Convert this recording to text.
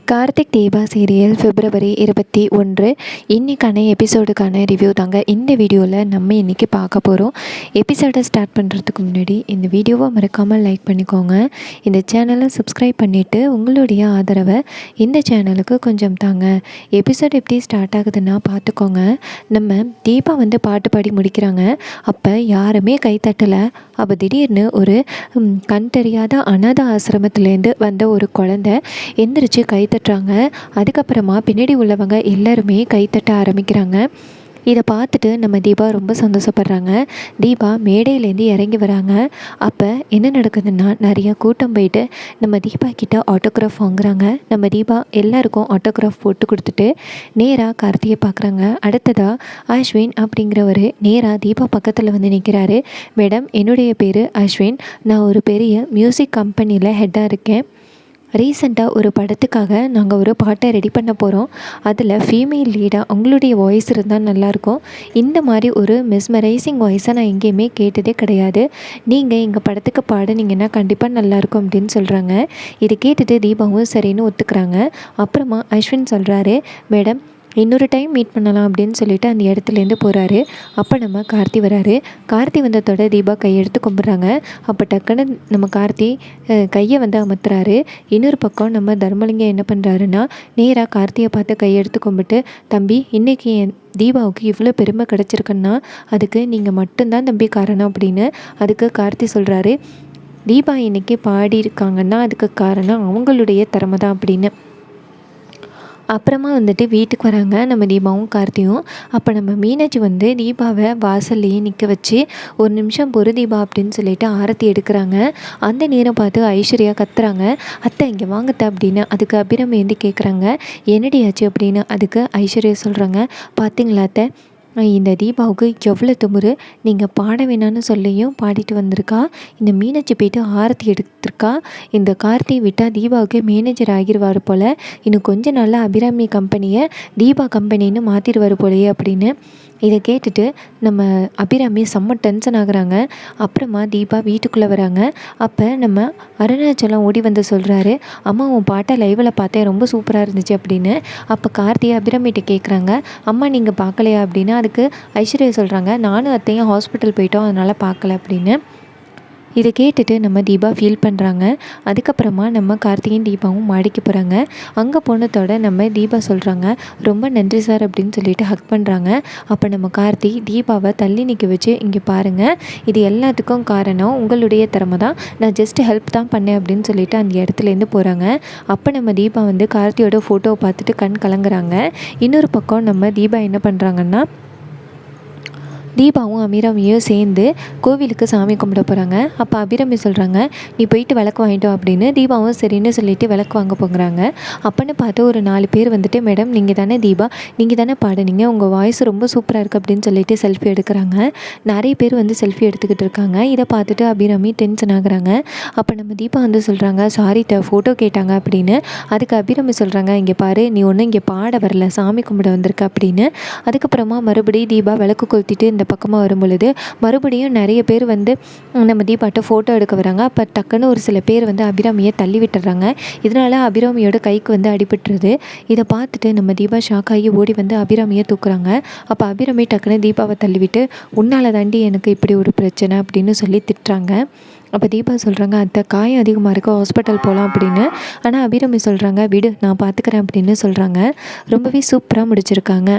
Karthik Deepa serial பிப்ரவரி 21 இன்றைக்கான எபிசோடுக்கான review தாங்க இந்த வீடியோவில் நம்ம இன்றைக்கி பார்க்க போகிறோம். எபிசோடை ஸ்டார்ட் பண்ணுறதுக்கு முன்னாடி இந்த வீடியோவை மறக்காமல் லைக் பண்ணிக்கோங்க. இந்த சேனலை சப்ஸ்கிரைப் பண்ணிவிட்டு உங்களுடைய ஆதரவை இந்த சேனலுக்கு கொஞ்சம் தாங்க. எபிசோட் எப்படி ஸ்டார்ட் ஆகுதுன்னா பார்த்துக்கோங்க. நம்ம தீபா பாட்டு பாடி முடிக்கிறாங்க. அப்போ யாருமே கைத்தட்டலை. அப்போ திடீர்னு ஒரு கண் தெரியாத அனாத ஆசிரமத்துலேருந்து வந்த ஒரு குழந்தை எந்திரிச்சு கைத்தட்டுறாங்க. அதுக்கப்புறமா பின்னாடி உள்ளவங்க எல்லாருமே கைத்தட்ட ஆரம்பிக்கிறாங்க. இதை பார்த்துட்டு நம்ம தீபா ரொம்ப சந்தோஷப்படுறாங்க. தீபா மேடையிலேருந்து இறங்கி வராங்க. அப்போ என்ன நடக்குதுன்னா நிறைய கூட்டம் போயிட்டு நம்ம தீபா கிட்ட ஆட்டோகிராஃப் வாங்குறாங்க. நம்ம தீபா எல்லாருக்கும் ஆட்டோகிராஃப் போட்டு கொடுத்துட்டு நேராக கார்த்தியை பார்க்குறாங்க. அடுத்ததாக அஸ்வின் அப்படிங்கிறவர் நேராக தீபா பக்கத்தில் நிற்கிறாரு. மேடம், என்னுடைய பேர் அஸ்வின். நான் ஒரு பெரிய மியூசிக் கம்பெனியில் ஹெட்டாக இருக்கேன். ரீசெண்டாக ஒரு படத்துக்காக நாங்கள் ஒரு பாட்டை ரெடி பண்ண போகிறோம். அதில் ஃபீமேல் லீடாக உங்களுடைய வாய்ஸ் இருந்தால் நல்லாயிருக்கும். இந்த மாதிரி ஒரு மெஸ்மரைசிங் வாய்ஸை நான் எங்கேயுமே கேட்டதே கிடையாது. நீங்கள் எங்கள் படத்துக்கு பாடினீங்கன்னா கண்டிப்பாக நல்லாயிருக்கும் அப்படின்னு சொல்கிறாங்க. இதை கேட்டுட்டு தீபாவும் சரின்னு ஒத்துக்கிறாங்க. அப்புறமா அஸ்வின் சொல்கிறாரு, மேடம் இன்னொரு டைம் மீட் பண்ணலாம் அப்படின்னு சொல்லிட்டு அந்த இடத்துலேருந்து போகிறாரு. அப்போ நம்ம கார்த்தி வராரு. கார்த்தி வந்ததோட தீபா கையெடுத்து கும்பிட்றாங்க. அப்போ டக்குன்னு நம்ம கார்த்தி கையை அமர்த்துறாரு. இன்னொரு பக்கம் நம்ம தர்மலிங்கம் என்ன பண்ணுறாருன்னா நேராக கார்த்தியை பார்த்து கையெடுத்து கும்பிட்டு, தம்பி இன்றைக்கி என் தீபாவுக்கு இவ்வளோ பெருமை கிடச்சிருக்குன்னா அதுக்கு நீங்கள் மட்டும்தான் தம்பி காரணம் அப்படின்னு. அதுக்கு கார்த்தி சொல்கிறாரு, தீபா இன்றைக்கி பாடியிருக்காங்கன்னா அதுக்கு காரணம் அவங்களுடைய திறமை தான் அப்படின்னு. அப்புறமா வீட்டுக்கு வராங்க நம்ம தீபாவும் கார்த்தியும். அப்போ நம்ம மீனாட்சி தீபாவை வாசல்லையே நிற்க வச்சு ஒரு நிமிஷம் பொறு தீபா அப்படின்னு சொல்லிட்டு ஆரத்தி எடுக்கிறாங்க. அந்த நேரம் பார்த்து ஐஸ்வர்யா கத்துறாங்க, அத்தை இங்கே வாங்கத்த அப்படின்னு. அதுக்கு அபிராமி கேட்குறாங்க, என்னடி ஆச்சு அப்படின்னு. அதுக்கு ஐஸ்வர்யா சொல்கிறாங்க, பார்த்தீங்களா அத்தை, இந்த தீபாவுக்கு எவ்வளோ திமிரு, நீங்கள் பாட வேணான்னு சொல்லியும் பாடிட்டு வந்திருக்கா. இந்த மீனாட்சி போய்ட்டு ஆரத்தி எடுத்திருக்கா. இந்த கார்த்தி விட்டால் தீபாவுக்கு மேனேஜர் ஆகிடுவார் போல். இன்னும் கொஞ்ச நாளில் அபிராமி கம்பெனியை தீபா கம்பெனின்னு மாற்றிடுவார் போலையே அப்படின்னு. இதை கேட்டுட்டு நம்ம அபிராமி செம்ம டென்ஷன் ஆகுறாங்க. அப்புறமா தீபா வீட்டுக்குள்ளே வராங்க. அப்போ நம்ம அருணாச்சலம் ஓடி சொல்கிறாரு, அம்மா உன் பாட்டை லைவில் பார்த்தேன், ரொம்ப சூப்பராக இருந்துச்சு அப்படின்னு. அப்போ கார்த்தி அபிராமிகிட்ட கேட்குறாங்க, அம்மா நீங்கள் பார்க்கலையா அப்படின்னு. அதுக்கு ஐஸ்வர்யா சொல்கிறாங்க, நானும் அத்தையும் ஹாஸ்பிட்டல் போயிட்டோம் அதனால் பார்க்கல அப்படின்னு. இதை கேட்டுட்டு நம்ம தீபா ஃபீல் பண்ணுறாங்க. அதுக்கப்புறமா நம்ம கார்த்திகையும் தீபாவும் மாடிக்கு போகிறாங்க. அங்கே போனதோட நம்ம தீபா சொல்கிறாங்க, ரொம்ப நன்றி சார் அப்படின்னு சொல்லிட்டு ஹக் பண்ணுறாங்க. அப்போ நம்ம கார்த்தி தீபாவை தள்ளி நிற்க வச்சு, இங்கே பாருங்கள், இது எல்லாத்துக்கும் காரணம் உங்களுடைய திறமை தான், நான் ஜஸ்ட் ஹெல்ப் தான் பண்ணேன் அப்படின்னு சொல்லிட்டு அந்த இடத்துலேருந்து போகிறாங்க. அப்போ நம்ம தீபா கார்த்தியோட ஃபோட்டோவை பார்த்துட்டு கண் கலங்குறாங்க. இன்னொரு பக்கம் நம்ம தீபா என்ன பண்ணுறாங்கன்னா தீபாவும் அபிராமியும் சேர்ந்து கோவிலுக்கு சாமி கும்பிட போகிறாங்க. அப்போ அபிராமி சொல்கிறாங்க, நீ போயிட்டு விளக்கு வாங்கிட்டோம் அப்படின்னு. தீபாவும் சரின்னு சொல்லிட்டு விளக்கு வாங்க போகிறாங்க. அப்போன்னு பார்த்து ஒரு 4 பேர் மேடம் நீங்கள் தானே தீபா, நீங்கள் தானே பாடுனீங்க, உங்கள் வாய்ஸ் ரொம்ப சூப்பராக இருக்குது அப்படின்னு சொல்லிட்டு செல்ஃபி எடுக்கிறாங்க. நிறைய பேர் செல்ஃபி எடுத்துக்கிட்டு இருக்காங்க. இதை பார்த்துட்டு அபிராமி டென்ஷன் ஆகுறாங்க. அப்போ நம்ம தீபா சொல்கிறாங்க, சாரி ஃபோட்டோ கேட்டாங்க அப்படின்னு. அதுக்கு அபிராமி சொல்கிறாங்க, இங்கே பாரு, நீ ஒன்றும் இங்கே பாட வரல, சாமி கும்பிட வந்திருக்க அப்படின்னு. அதுக்கப்புறமா மறுபடியும் தீபா விளக்கு கொளுத்திட்டு இந்த பக்கமாக வரும் பொழுது மறுபடியும் நிறைய பேர் நம்ம தீபாட்ட ஃபோட்டோ எடுக்க வராங்க. அப்போ டக்குன்னு ஒரு சில பேர் அபிராமியை தள்ளி விட்டுறாங்க. இதனால் அபிராமியோட கைக்கு அடிபட்டுருது. இதை பார்த்துட்டு நம்ம தீபா ஷாக் ஆகி ஓடி அபிராமியை தூக்குறாங்க. அப்போ அபிராமி டக்குன்னு தீபாவை தள்ளிவிட்டு, உன்னால் தாண்டி எனக்கு இப்படி ஒரு பிரச்சனை அப்படின்னு சொல்லி திட்டுறாங்க. அப்போ தீபா சொல்கிறாங்க, அத்தை காயம் அதிகமாக இருக்குது, ஹாஸ்பிட்டல் போகலாம் அப்படின்னு. ஆனால் அபிராமி சொல்கிறாங்க, விடு நான் பார்த்துக்கிறேன் அப்படின்னு சொல்கிறாங்க. ரொம்பவே சூப்பராக முடிச்சிருக்காங்க.